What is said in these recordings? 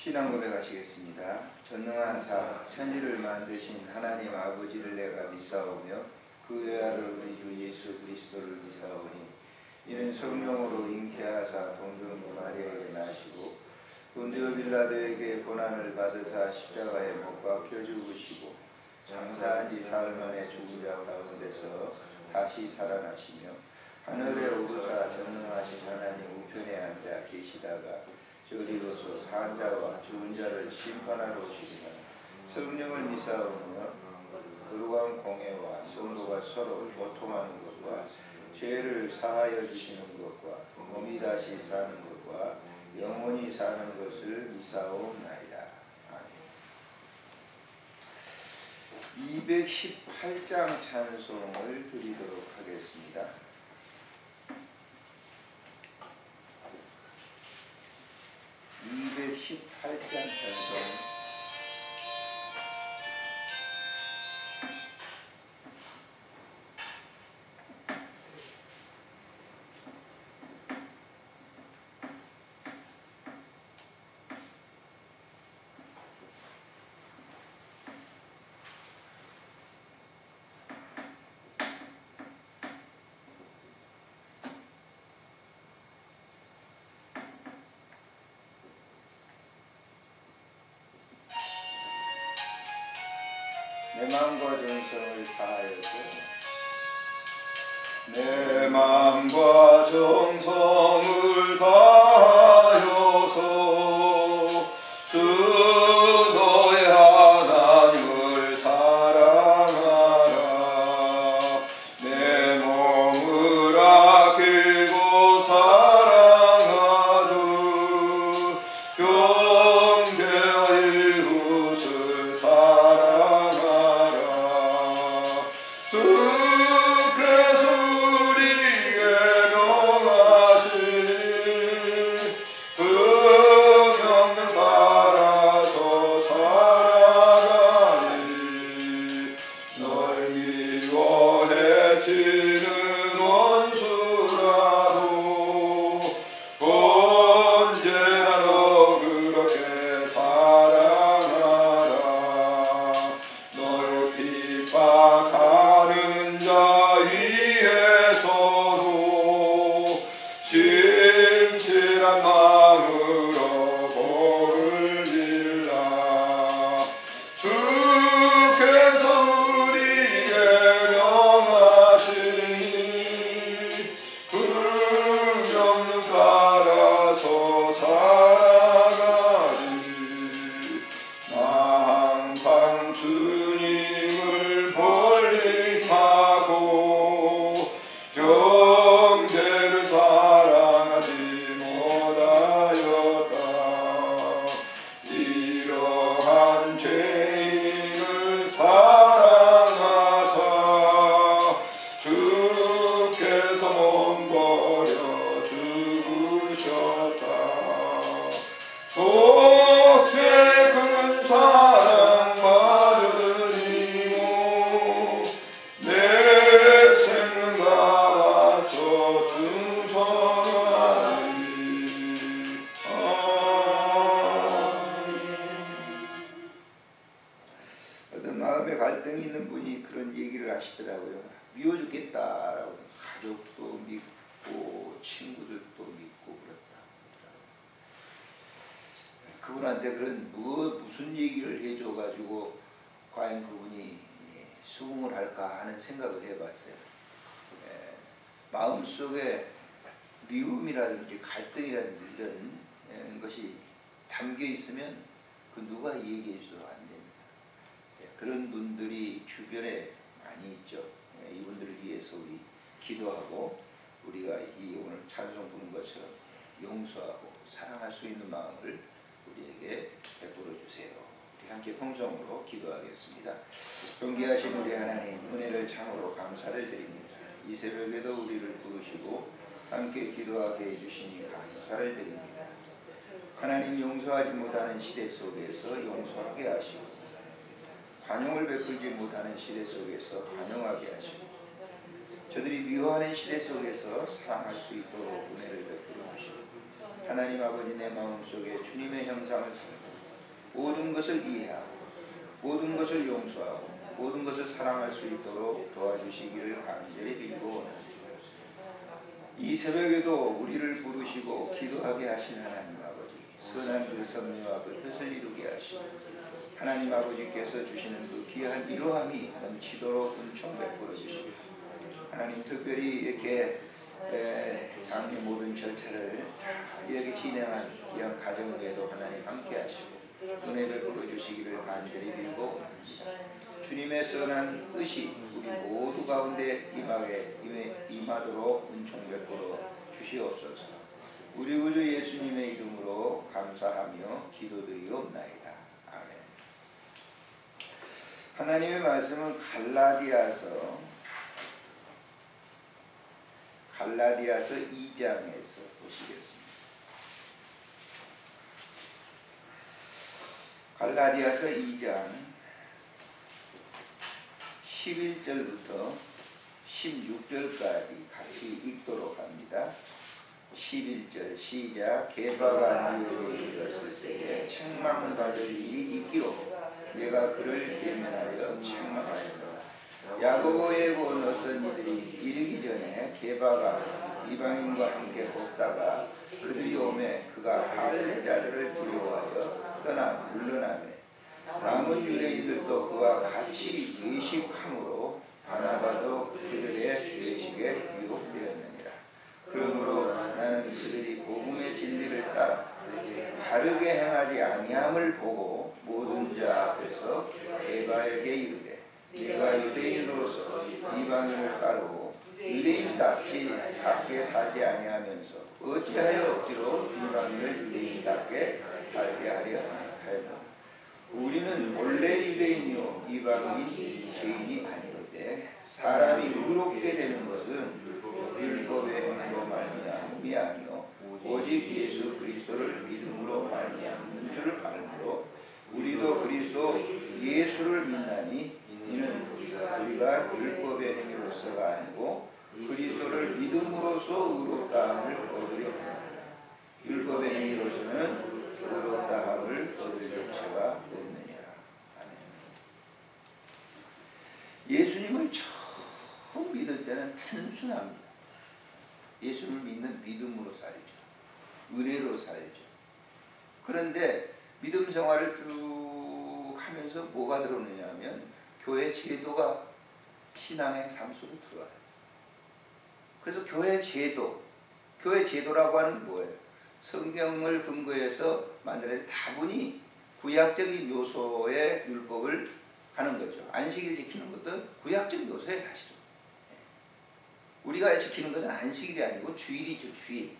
신앙 고백하시겠습니다. 전능한 사 천지를 만드신 하나님 아버지를 내가 믿사오며 그 외아들 우리 주 예수 그리스도를 믿사오니 이는 성령으로 잉태하사 동정녀 마리아에게 나시고 본디오 빌라도에게 고난을 받으사 십자가에 못 박혀 죽으시고 장사한 지 사흘 만에 죽은 자 가운데서 다시 살아나시며 하늘에 오르사 전능하신 하나님 우편에 앉아 계시다가 저리로서 산 자와 죽은 자를 심판하러 오시리라. 성령을 믿사오며 거룩한 공회와 성도가 서로 교통하는 것과 죄를 사하여 주시는 것과 몸이 다시 사는 것과 영원히 사는 것을 믿사옵나이다. 218장 찬송을 드리도록 하겠습니다. 218장 찬송. 내 마음과 정성을 다하여서 내 마음과 정성을 다하여서 주 너의 하나님을 사랑하라. 내 몸을 아끼고 사랑하듯 형제와 이웃을 사랑하라. 주께서 우리에게 명하시니 그 명령 따라서 살아가니 널 미워해 치는 원수라도 언제나 너 그렇게 사랑하라. 널 핍박하는 자 위에서도 신실한 마음으로 복을 빌라. 주께서 우리에게 명하시니 그 명령 따라서 살아가니 나 항상 주님을 멀리하고 형제를 사랑하지 못하였다. 이러한 죄인을 사랑하사 주께서 몸버려 죽으셨다. 속히 큰 사랑 받으리고 내 생명과 바쳐 충성하리. 어떤 마음에 갈등이 있는 분이 그런 얘기를 하시더라고요. 미워 죽겠다라고. 가족도 믿고 친구들도 믿고 그렇다. 그분한테 그런 무슨 얘기를 해줘가지고 과연 그분이 수긍을 할까 하는 생각을 해봤어요. 마음속에 미움이라든지 갈등이라든지 이런 것이 담겨 있으면 그 누가 얘기해 줘도 안 됩니다. 그런 분들이 주변에 많이 있죠. 이분들을 위해서 우리 기도하고 우리가 이 오늘 찬송 부른 것처럼 용서하고 사랑할 수 있는 마음을 우리에게 베풀어 주세요. 우리 함께 통성으로 기도하겠습니다. 존귀하신 우리 하나님, 은혜를 참으로 감사를 드립니다. 이 새벽에도 우리를 부르시고 함께 기도하게 해주시니 감사를 드립니다. 하나님, 용서하지 못하는 시대 속에서 용서하게 하시고 관용을 베풀지 못하는 시대 속에서 관용하게 하시고 저들이 미워하는 시대 속에서 사랑할 수 있도록 은혜를 베풀어 주시고 하나님 아버지 내 마음속에 주님의 형상을 살고 모든 것을 이해하고 모든 것을 용서하고 모든 것을 사랑할 수 있도록 도와주시기를 간절히 빌고 원합니다. 이 새벽에도 우리를 부르시고 기도하게 하신 하나님 아버지, 선한 그 섭리와 그 뜻을 이루게 하시고 하나님 아버지께서 주시는 그 귀한 이루함이 넘치도록 은총 베풀어 주시고 하나님 특별히 이렇게 장례 모든 절차를 이렇게 진행한 귀한 가정에도 하나님 함께 하시고 은혜 베풀어 주시기를 간절히 빌고 주님의 선한 뜻이 우리 모두 가운데 임하도록 은총 베풀어 주시옵소서. 우리 구주 예수님의 이름으로 감사하며 기도드리옵나이다. 아멘. 하나님의 말씀은 갈라디아서 2장에서 보시겠습니다. 갈라디아서 2장 11절부터 16절까지 같이 읽도록 합니다. 11절 시작. 게바가 안디옥에 이르렀을 때에 책망을 받을 일이 있기로 내가 그를 계면하여 책망하였다. 야고보에 온 어떤 이들이 이르기 전에 게바가 이방인과 함께 걷다가 그들이 오매 그가 할례자들을 두려워하여 떠나 물러나매 남은 유대인들도 그와 같이 외식함으로 바나바도 그들의 외식에 유혹되었느니라. 그러므로 나는 그들이 복음의 진리를 따라 바르게 행하지 아니함을 보고 모든 자 앞에서 게바에게 이르되 내가 유대인으로서 이방인을 따르고 유대인답게 살지 아니하면서 어찌하여 억지로 이방인을 유대인답게 살게 하려 하였노. 우리는 원래 유대인이요 이방인 죄인이 아니로되 사람이 의롭게 되는 것은 율법의 행위로 말미암음이 아니요 오직 예수 그리스도를 믿음으로 말미암는 줄을 알므로 우리도 그리스도 예수를 믿나니 이는 우리가 율법의 행위로서가 아니고 그리스도를 믿음으로써 의롭다함을 얻으려 합니다. 율법의 행위로서는 의롭다함을 얻을 역체가 없느니라. 아멘. 예수님을 처음 믿을 때는 단순합니다. 예수를 믿는 믿음으로 살죠. 은혜로 살죠. 그런데 믿음 생활을 쭉 하면서 뭐가 들어오느냐 하면 교회 제도가 신앙의 삶 속에 들어와요. 그래서 교회 제도라고 하는 뭐예요? 성경을 근거해서 만들어진 다분히 구약적인 요소의 율법을 하는 거죠. 안식일 지키는 것도 구약적 요소에 사실은. 우리가 지키는 것은 안식일이 아니고 주일이죠. 주일.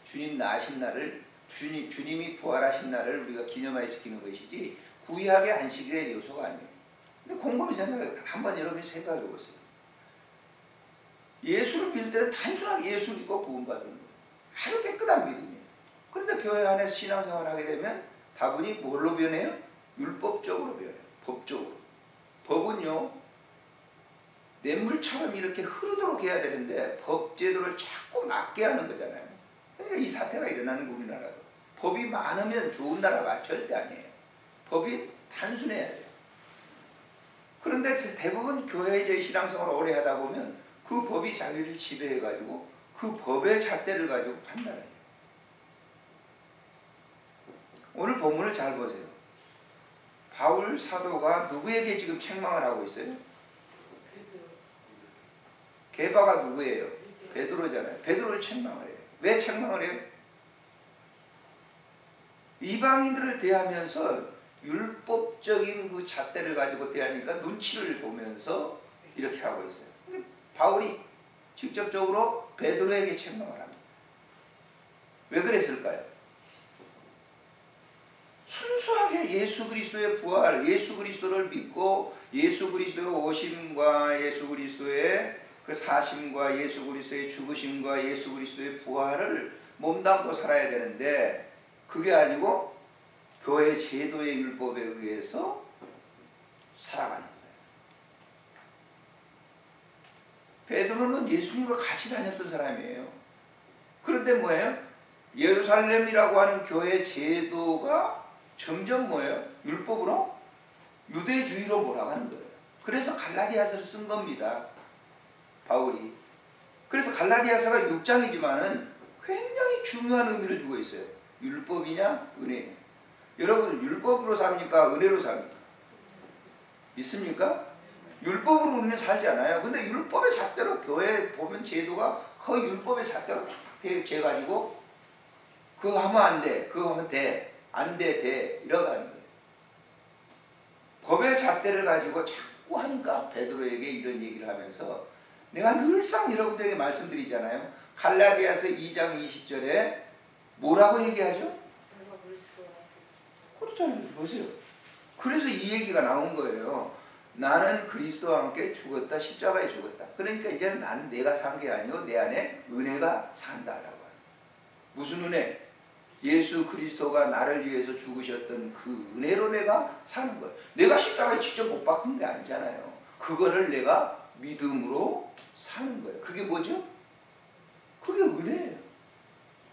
주님 나신 날을 주님이 부활하신 날을 우리가 기념하여 지키는 것이지 구약의 안식일의 요소가 아니에요. 근데 곰곰이 한번 여러분이 생각해 보세요. 예수를 믿을 때는 단순하게 예수 믿고 구원받는 거예요. 아주 깨끗한 믿음이에요. 그런데 교회 안에 신앙생활을 하게 되면 다분히 뭘로 변해요? 율법적으로 변해요. 법적으로. 법은요 냇물처럼 이렇게 흐르도록 해야 되는데 법 제도를 자꾸 막게 하는 거잖아요. 그러니까 이 사태가 일어나는 거 우리나라도. 법이 많으면 좋은 나라가 절대 아니에요. 법이 단순해야 돼요. 그런데 대부분 교회의 신앙생활을 오래 하다 보면 그 법이 자기를 지배해가지고 그 법의 잣대를 가지고 판단해요. 오늘 본문을 잘 보세요. 바울 사도가 누구에게 지금 책망을 하고 있어요? 게바가 누구예요? 베드로잖아요. 베드로를 책망을 해요. 왜 책망을 해요? 이방인들을 대하면서 율법적인 그 잣대를 가지고 대하니까 눈치를 보면서 이렇게 하고 있어요. 바울이 직접적으로 베드로에게 책망을 합니다. 왜 그랬을까요? 순수하게 예수 그리스도의 부활, 예수 그리스도를 믿고 예수 그리스도의 오심과 예수 그리스도의 그 사심과 예수 그리스도의 죽으심과 예수 그리스도의 부활을 몸담고 살아야 되는데 그게 아니고 교회 제도의 율법에 의해서 살아가는 거예요. 베드로는 예수님과 같이 다녔던 사람이에요. 그런데 뭐예요? 예루살렘이라고 하는 교회 제도가 점점 뭐예요? 율법으로 유대주의로 몰아가는 거예요. 그래서 갈라디아서를 쓴 겁니다. 바울이. 그래서 갈라디아서가 6장이지만은 굉장히 중요한 의미를 주고 있어요. 율법이냐 은혜냐. 여러분 율법으로 삽니까? 은혜로 삽니까? 믿습니까? 율법으로 우리는 살지 않아요. 근데 율법의 잣대로 교회에 보면 제도가 거의 율법의 잣대로 딱 재가지고 그거 하면 안 돼. 그거 하면 돼. 안 돼. 돼. 이러고 하는 거예요. 법의 잣대를 가지고 자꾸 하니까 베드로에게 이런 얘기를 하면서 내가 늘상 여러분들에게 말씀드리잖아요. 갈라디아서 2장 20절에 뭐라고 얘기하죠? 그렇잖아요. 보세요. 그래서 이 얘기가 나온 거예요. 나는 그리스도와 함께 죽었다. 십자가에 죽었다. 그러니까 이제는 나는 내가 산 게 아니고 내 안에 은혜가 산다라고 하는. 무슨 은혜? 예수 그리스도가 나를 위해서 죽으셨던 그 은혜로 내가 사는 거예요. 내가 십자가에 직접 못 박힌 게 아니잖아요. 그거를 내가 믿음으로 사는 거예요. 그게 뭐죠? 그게 은혜예요.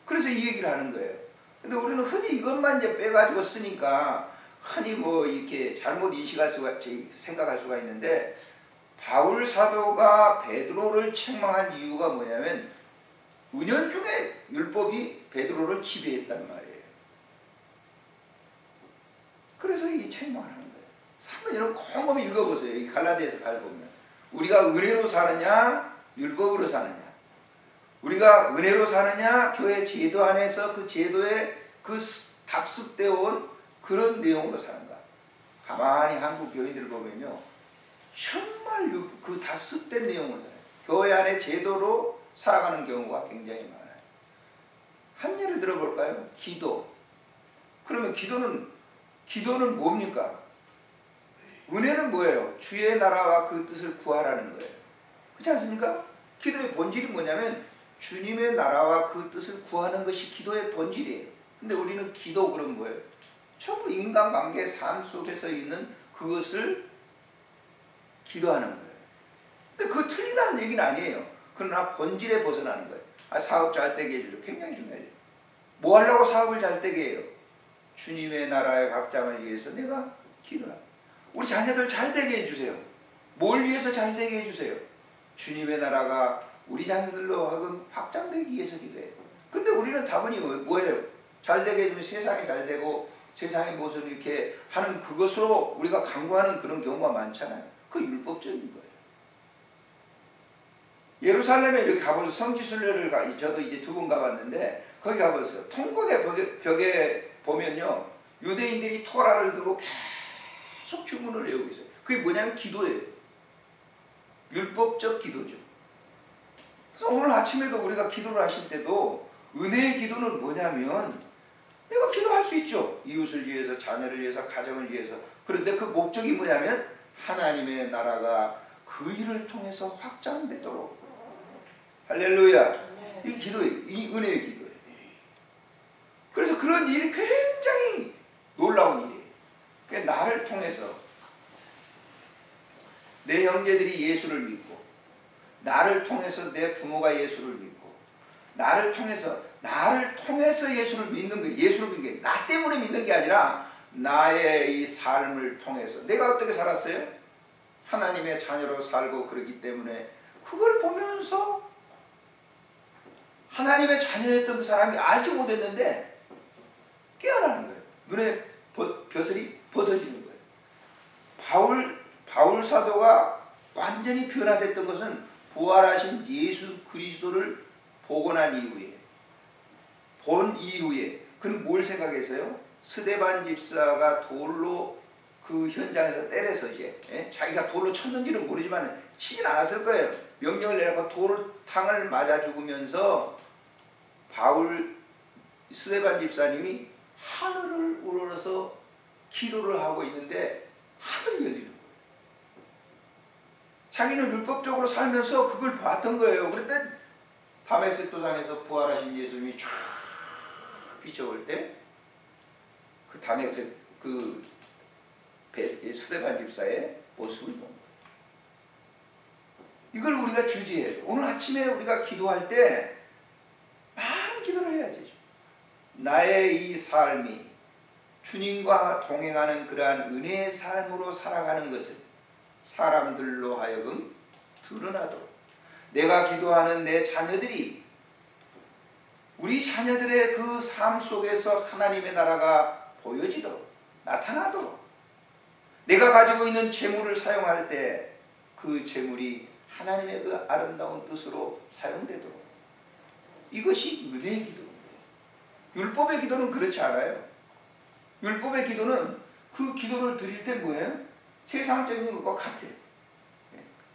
그래서 이 얘기를 하는 거예요. 근데 우리는 흔히 이것만 이제 빼가지고 쓰니까 흔히 뭐 이렇게 잘못 인식할 수가, 생각할 수가 있는데, 바울 사도가 베드로를 책망한 이유가 뭐냐면 은연중에 율법이 베드로를 지배했단 말이에요. 그래서 이 책망을 하는 거예요. 한번 여러분 곰곰이 읽어보세요. 이 갈라디아서 잘 보면 우리가 은혜로 사느냐 율법으로 사느냐, 우리가 은혜로 사느냐 교회 제도 안에서 그 제도에 그 답습되어 온 그런 내용으로 사는가. 가만히 한국 교인들을 보면요 정말 그 답습된 내용을 살아요. 교회 안에 제도로 살아가는 경우가 굉장히 많아요. 한 예를 들어볼까요? 기도. 그러면 기도는 뭡니까? 은혜는 뭐예요? 주의 나라와 그 뜻을 구하라는 거예요. 그렇지 않습니까? 기도의 본질이 뭐냐면 주님의 나라와 그 뜻을 구하는 것이 기도의 본질이에요. 근데 우리는 기도 그럼 뭐예요? 전부 인간관계 삶 속에서 있는 그것을 기도하는 거예요. 근데 그거 틀리다는 얘기는 아니에요. 그러나 본질에 벗어나는 거예요. 사업 잘 되게 해주죠. 굉장히 중요해요. 뭐 하려고 사업을 잘 되게 해요? 주님의 나라의 확장을 위해서 내가 기도합니다. 우리 자녀들 잘 되게 해주세요. 뭘 위해서 잘 되게 해주세요? 주님의 나라가 우리 자녀들로 하여금 확장되기 위해서 기도해요. 근데 우리는 다분히 뭐예요? 잘 되게 해주면 세상이 잘 되고 세상의 모습을 이렇게 하는 그것으로 우리가 강구하는 그런 경우가 많잖아요. 그 율법적인 거예요. 예루살렘에 이렇게 가보셔서 성지순례를 저도 이제 2번 가봤는데 거기 가보셨어요. 통곡의 벽에 보면요 유대인들이 토라를 들고 계속 주문을 외우고 있어요. 그게 뭐냐면 기도예요. 율법적 기도죠. 그래서 오늘 아침에도 우리가 기도를 하실 때도 은혜의 기도는 뭐냐면 내가 기도할 수 있죠. 이웃을 위해서, 자녀를 위해서, 가정을 위해서. 그런데 그 목적이 뭐냐면 하나님의 나라가 그 일을 통해서 확장되도록. 할렐루야. 이 기도예요. 이 은혜의 기도예요. 그래서 그런 일이 굉장히 놀라운 일이에요. 그러니까 나를 통해서 내 형제들이 예수를 믿고, 나를 통해서 내 부모가 예수를 믿고, 나를 통해서 예수를 믿는 거예요. 예수를 믿는 게 나 때문에 믿는 게 아니라 나의 이 삶을 통해서. 내가 어떻게 살았어요? 하나님의 자녀로 살고 그러기 때문에 그걸 보면서 하나님의 자녀였던 그 사람이 알지 못했는데 깨어나는 거예요. 눈에 벼슬이 벗어지는 거예요. 바울 사도가 완전히 변화됐던 것은 부활하신 예수 그리스도를 보고 난 이후에, 본 이후에 그는 뭘 생각했어요? 스데반 집사가 돌로 그 현장에서 때려서 이제 자기가 돌로 쳤는지는 모르지만 치진 않았을 거예요. 명령을 내려고 돌탕을 맞아 죽으면서 스데반 집사님이 하늘을 우러러서 기도를 하고 있는데 하늘이 열리는 거예요. 자기는 율법적으로 살면서 그걸 봤던 거예요. 그랬더니 다메섹 도상에서 부활하신 예수님이 쫙 비춰올 때 그 다메섹 그 스데반 집사의 모습을 본 거예요. 이걸 우리가 주지해야 돼요. 오늘 아침에 우리가 기도할 때 많은 기도를 해야 되죠. 나의 이 삶이 주님과 동행하는 그러한 은혜의 삶으로 살아가는 것을 사람들로 하여금 드러나도록, 내가 기도하는 내 자녀들이, 우리 자녀들의 그 삶 속에서 하나님의 나라가 보여지도록, 나타나도록, 내가 가지고 있는 재물을 사용할 때 그 재물이 하나님의 그 아름다운 뜻으로 사용되도록, 이것이 은혜의 기도입니다. 율법의 기도는 그렇지 않아요. 율법의 기도는 그 기도를 드릴 때 뭐예요? 세상적인 것과 같아요.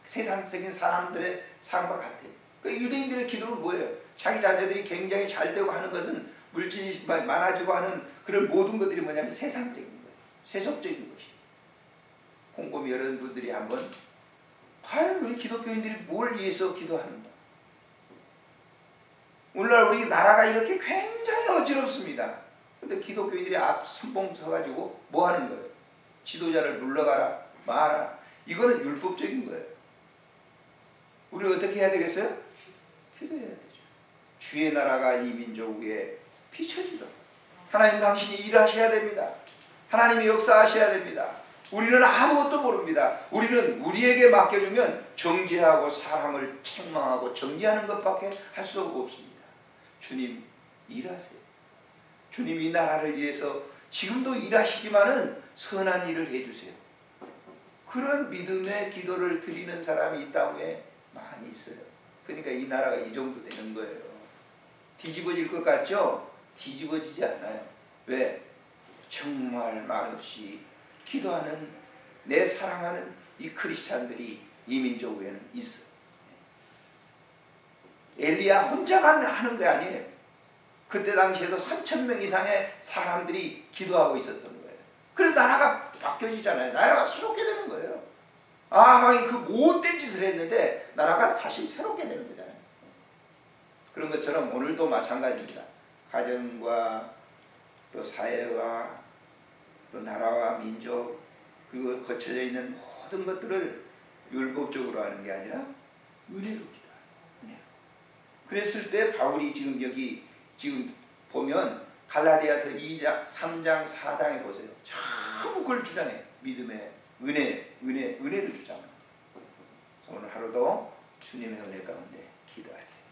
세상적인 사람들의 삶과 같아요. 그러니까 유대인들의 기도는 뭐예요? 자기 자녀들이 굉장히 잘 되고 하는 것은, 물질이 많아지고 하는 그런 모든 것들이 뭐냐면 세상적인 거예요. 세속적인 것이. 곰곰이 여러분들이 한번 과연 우리 기독교인들이 뭘 위해서 기도하는가? 오늘날 우리 나라가 이렇게 굉장히 어지럽습니다. 근데 기독교인들이 앞 선봉 서가지고 뭐 하는 거예요? 지도자를 물러가라, 말하라. 이거는 율법적인 거예요. 우리 어떻게 해야 되겠어요? 기도해야 되죠. 주의 나라가 이 민족 위에 비춰지도록 하나님 당신이 일하셔야 됩니다. 하나님이 역사하셔야 됩니다. 우리는 아무것도 모릅니다. 우리는 우리에게 맡겨주면 정죄하고 사람을 책망하고 정리하는 것밖에 할 수 없습니다. 주님 일하세요. 주님 이 나라를 위해서 지금도 일하시지만은 선한 일을 해주세요. 그런 믿음의 기도를 드리는 사람이 이 땅에 많이 있어요. 그러니까 이 나라가 이 정도 되는 거예요. 뒤집어질 것 같죠? 뒤집어지지 않아요. 왜? 정말 말없이 기도하는, 내 사랑하는 이 크리스찬들이 이 민족 외에는 있어요. 엘리야 혼자만 하는 게 아니에요. 그때 당시에도 3,000명 이상의 사람들이 기도하고 있었던 거예요. 그래서 나라가 바뀌어지잖아요. 나라가 새롭게 되는 거예요. 아하망이 그 못된 짓을 했는데 나라가 다시 새롭게 되는 거잖아요. 그런 것처럼 오늘도 마찬가지입니다. 가정과 또 사회와 또 나라와 민족, 그리고 거쳐져 있는 모든 것들을 율법적으로 하는 게 아니라 은혜로 기도하는. 그랬을 때 바울이 지금 여기 지금 보면 갈라디아서 2장, 3장, 4장에 보세요. 전부 그걸 주장해요. 믿음의 은혜를 주장해요. 오늘 하루도 주님의 은혜 가운데 기도하세요.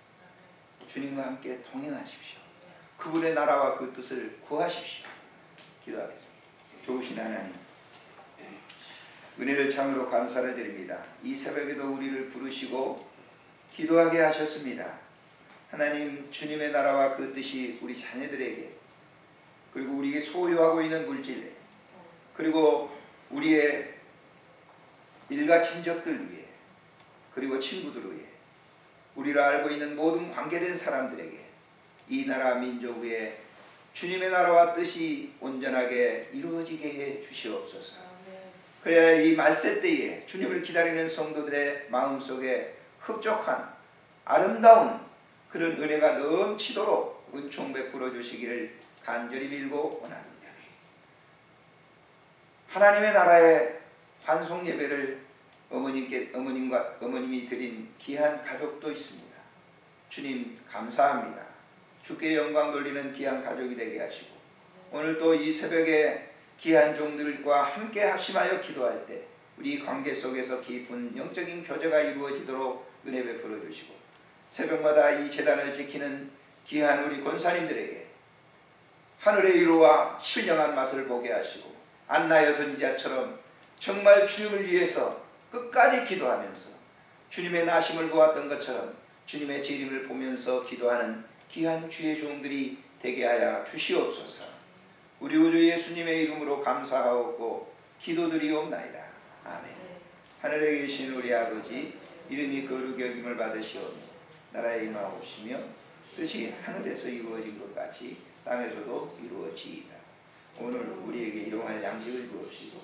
주님과 함께 동행하십시오. 그분의 나라와 그 뜻을 구하십시오. 기도하겠습니다. 좋으신 하나님, 은혜를 참으로 감사를 드립니다. 이 새벽에도 우리를 부르시고 기도하게 하셨습니다. 하나님, 주님의 나라와 그 뜻이 우리 자녀들에게, 그리고 우리에게 소유하고 있는 물질, 그리고 우리의 일가 친족들 위해, 그리고 친구들 위해, 우리를 알고 있는 모든 관계된 사람들에게 이 나라 민족 위에 주님의 나라와 뜻이 온전하게 이루어지게 해 주시옵소서. 그래야 이 말세 때에 주님을 기다리는 성도들의 마음속에 흡족한 아름다운 그런 은혜가 넘치도록 은총 베풀어 주시기를 간절히 빌고 원합니다. 하나님의 나라의 환송 예배를 어머님이 드린 귀한 가족도 있습니다. 주님 감사합니다. 주께 영광 돌리는 귀한 가족이 되게 하시고, 오늘 또 이 새벽에 귀한 종들과 함께 합심하여 기도할 때 우리 관계 속에서 깊은 영적인 교제가 이루어지도록 은혜 베풀어 주시고, 새벽마다 이 제단을 지키는 귀한 우리 권사님들에게 하늘의 위로와 신령한 맛을 보게 하시고, 안나 여선지자처럼 정말 주님을 위해서 끝까지 기도하면서 주님의 나심을 보았던 것처럼 주님의 재림을 보면서 기도하는 귀한 주의 종들이 되게 하여 주시옵소서. 우리 우주 예수님의 이름으로 감사하옵고 기도드리옵나이다. 아멘. 하늘에 계신 우리 아버지, 이름이 거룩히 여김을 받으시오며 나라에 임하옵시며 뜻이 하늘에서 이루어진 것 같이 땅에서도 이루어지이다. 오늘 우리에게 일용할 양식을 주옵시고,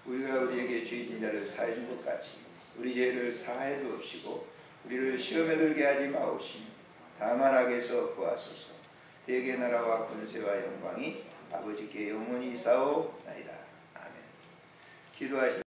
우리가 우리에게 죄진 자를 사해 준 것 같이 우리 죄를 사하여 주옵시고, 우리를 시험에 들게 하지 마옵시며 다만 악에서 구하소서. 대개 나라와 권세와 영광이 아버지께 영원히 있사옵나이다. 아멘. 기도하시